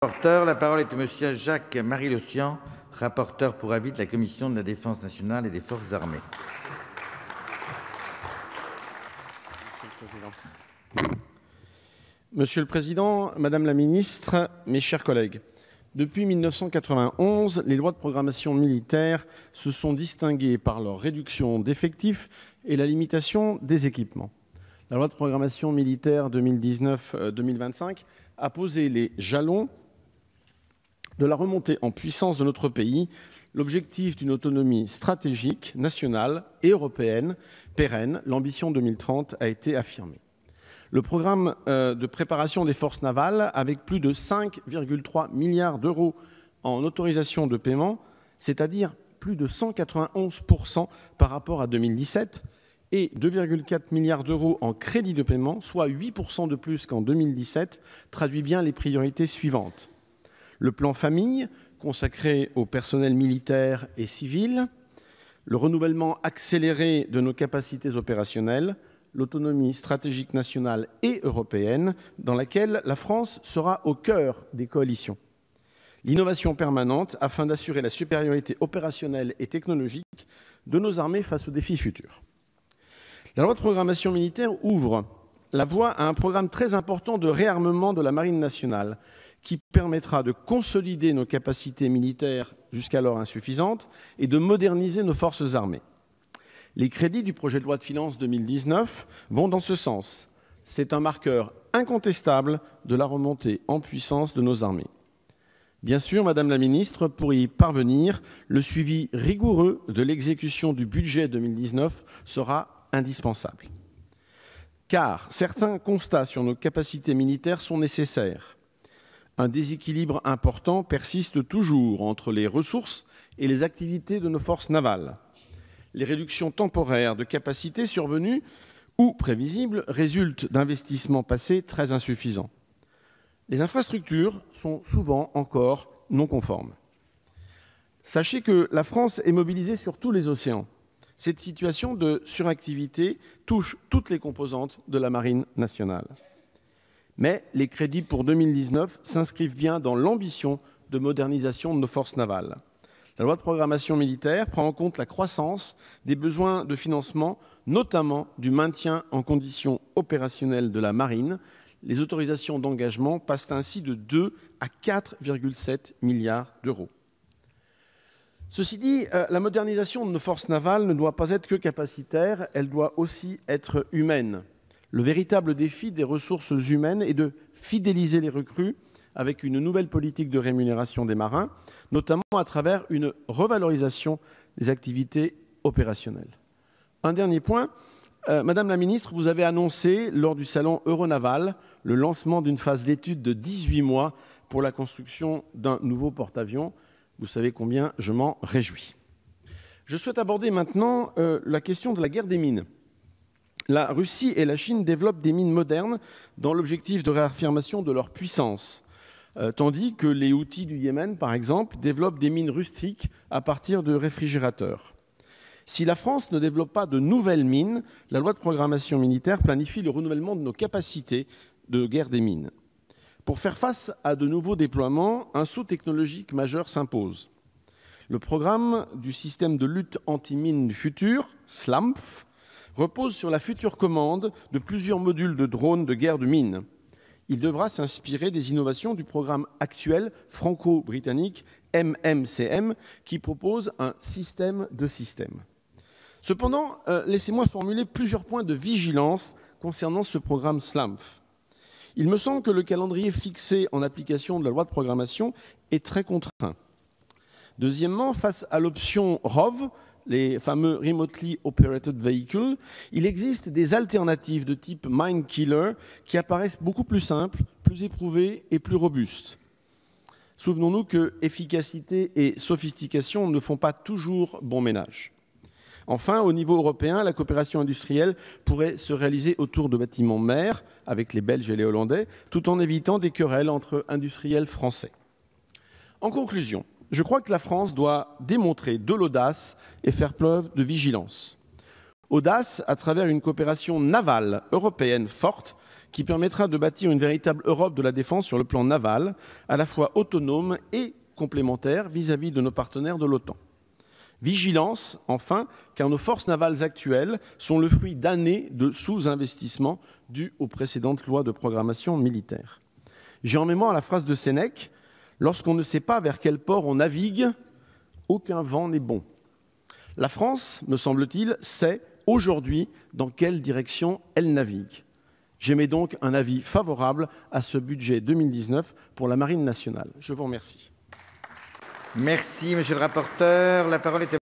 La parole est à Monsieur Jacques-Marie Le Sian, rapporteur pour avis de la Commission de la Défense nationale et des Forces armées. Monsieur le Président, Madame la Ministre, mes chers collègues, depuis 1991, les lois de programmation militaire se sont distinguées par leur réduction d'effectifs et la limitation des équipements. La loi de programmation militaire 2019-2025 a posé les jalons de la remontée en puissance de notre pays, l'objectif d'une autonomie stratégique, nationale et européenne pérenne, l'ambition 2030, a été affirmée. Le programme de préparation des forces navales, avec plus de 5,3 milliards d'euros en autorisation de paiement, c'est-à-dire plus de 191% par rapport à 2017, et 2,4 milliards d'euros en crédit de paiement, soit 8% de plus qu'en 2017, traduit bien les priorités suivantes. Le plan famille, consacré au personnel militaire et civil, le renouvellement accéléré de nos capacités opérationnelles, l'autonomie stratégique nationale et européenne, dans laquelle la France sera au cœur des coalitions. L'innovation permanente afin d'assurer la supériorité opérationnelle et technologique de nos armées face aux défis futurs. La loi de programmation militaire ouvre la voie à un programme très important de réarmement de la Marine nationale qui permettra de consolider nos capacités militaires jusqu'alors insuffisantes et de moderniser nos forces armées. Les crédits du projet de loi de finances 2019 vont dans ce sens. C'est un marqueur incontestable de la remontée en puissance de nos armées. Bien sûr, Madame la Ministre, pour y parvenir, le suivi rigoureux de l'exécution du budget 2019 sera indispensable. Car certains constats sur nos capacités militaires sont nécessaires. Un déséquilibre important persiste toujours entre les ressources et les activités de nos forces navales. Les réductions temporaires de capacité survenues ou prévisibles résultent d'investissements passés très insuffisants. Les infrastructures sont souvent encore non conformes. Sachez que la France est mobilisée sur tous les océans. Cette situation de suractivité touche toutes les composantes de la Marine nationale. Mais les crédits pour 2019 s'inscrivent bien dans l'ambition de modernisation de nos forces navales. La loi de programmation militaire prend en compte la croissance des besoins de financement, notamment du maintien en conditions opérationnelles de la marine. Les autorisations d'engagement passent ainsi de 2 à 4,7 milliards d'euros. Ceci dit, la modernisation de nos forces navales ne doit pas être que capacitaire, elle doit aussi être humaine. Le véritable défi des ressources humaines est de fidéliser les recrues avec une nouvelle politique de rémunération des marins, notamment à travers une revalorisation des activités opérationnelles. Un dernier point, Madame la Ministre, vous avez annoncé lors du salon Euronaval le lancement d'une phase d'étude de 18 mois pour la construction d'un nouveau porte-avions. Vous savez combien je m'en réjouis. Je souhaite aborder maintenant la question de la guerre des mines. La Russie et la Chine développent des mines modernes dans l'objectif de réaffirmation de leur puissance. Tandis que les Houthis du Yémen, par exemple, développent des mines rustiques à partir de réfrigérateurs. Si la France ne développe pas de nouvelles mines, la loi de programmation militaire planifie le renouvellement de nos capacités de guerre des mines. Pour faire face à de nouveaux déploiements, un saut technologique majeur s'impose. Le programme du système de lutte anti-mines du futur, SLAMF, repose sur la future commande de plusieurs modules de drones de guerre de mines. Il devra s'inspirer des innovations du programme actuel franco-britannique MMCM qui propose un système de systèmes. Cependant, laissez-moi formuler plusieurs points de vigilance concernant ce programme SLAMF. Il me semble que le calendrier fixé en application de la loi de programmation est très contraint. Deuxièmement, face à l'option ROV, les fameux Remotely Operated Vehicles, il existe des alternatives de type Mine Killer qui apparaissent beaucoup plus simples, plus éprouvées et plus robustes. Souvenons-nous que efficacité et sophistication ne font pas toujours bon ménage. Enfin, au niveau européen, la coopération industrielle pourrait se réaliser autour de bâtiments mers avec les Belges et les Hollandais, tout en évitant des querelles entre industriels français. En conclusion, je crois que la France doit démontrer de l'audace et faire preuve de vigilance. Audace à travers une coopération navale européenne forte qui permettra de bâtir une véritable Europe de la défense sur le plan naval, à la fois autonome et complémentaire vis-à-vis de nos partenaires de l'OTAN. Vigilance, enfin, car nos forces navales actuelles sont le fruit d'années de sous-investissement dus aux précédentes lois de programmation militaire. J'ai en mémoire la phrase de Sénèque « Lorsqu'on ne sait pas vers quel port on navigue, aucun vent n'est bon ». La France, me semble-t-il, sait aujourd'hui dans quelle direction elle navigue. J'émets donc un avis favorable à ce budget 2019 pour la Marine nationale. Je vous remercie. Merci, monsieur le rapporteur. La parole est à